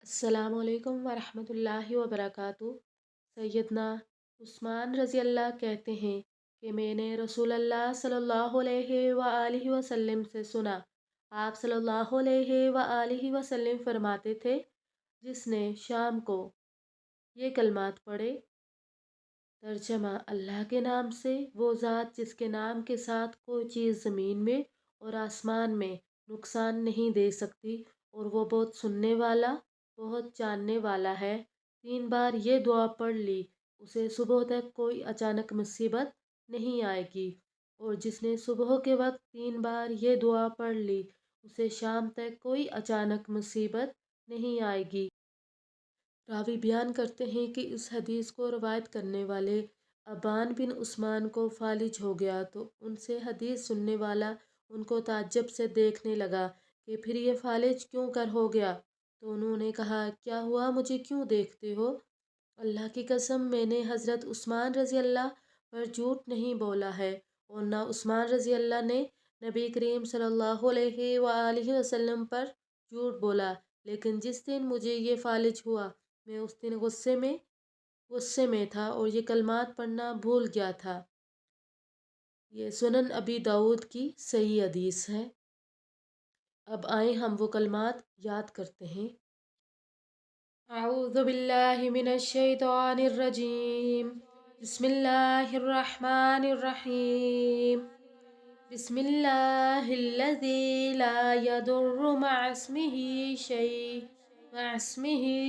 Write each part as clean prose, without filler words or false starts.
अस्सलाम वालेकुम वरहमतुल्लाहि वबरकातुहू। सैयदना उस्मान रज़ी अल्लाह कहते हैं कि मैंने रसूल अल्लाह सल्लल्लाहु अलैहि वआलिहि वसल्लम से सुना। आप सल्लल्लाहु अलैहि वआलिहि वसल्लम फरमाते थे, जिसने शाम को ये कलमात पढ़े। तर्जमा: अल्लाह के नाम से, वो ज़ात जिसके नाम के साथ कोई चीज़ ज़मीन में और आसमान में नुकसान नहीं दे सकती, और वो बहुत सुनने वाला, बहुत जानने वाला है। 3 बार ये दुआ पढ़ ली, उसे सुबह तक कोई अचानक मुसीबत नहीं आएगी। और जिसने सुबह के वक्त 3 बार ये दुआ पढ़ ली, उसे शाम तक कोई अचानक मुसीबत नहीं आएगी। रावी बयान करते हैं कि इस हदीस को रवायत करने वाले अबान बिन उस्मान को फालिज हो गया, तो उनसे हदीस सुनने वाला उनको ताज्जुब से देखने लगा कि फिर ये फालिज क्यों कर हो गया। तो उन्होंने कहा, क्या हुआ, मुझे क्यों देखते हो? अल्लाह की कसम, मैंने हज़रत उस्मान रज़ी अल्लाह पर झूठ नहीं बोला है, और ना उस्मान रज़ी अल्लाह ने नबी करीम सल्लल्लाहु अलैहि वआलिहि वसल्लम पर झूठ बोला। लेकिन जिस दिन मुझे ये फालिज हुआ, मैं उस दिन गुस्से में था और ये कलमात पढ़ना भूल गया था। ये सुनन अबी दाऊद की सही हदीस है। अब आए हम वो कलमात याद करते हैं। अऊज़ु बिल्लाहि मिनश शैतानिर रजीम। बिस्मिल्लाहिर रहमानिर रहीम। बिस्मिल्लाहिल्लज़ी ला यदुर्रु मअस्मिही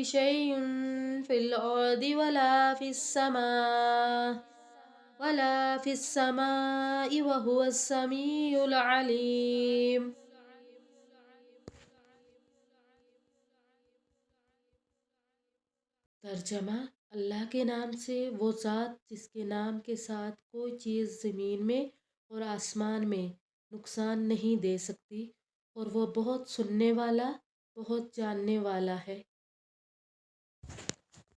शैउन फिल अर्दि वला फिस्समाइ वहुवस समीउल अलीम। तर्जमा: अल्लाह के नाम से, वो ज़ात जिसके नाम के साथ कोई चीज़ ज़मीन में और आसमान में नुकसान नहीं दे सकती, और वो बहुत सुनने वाला, बहुत जानने वाला है।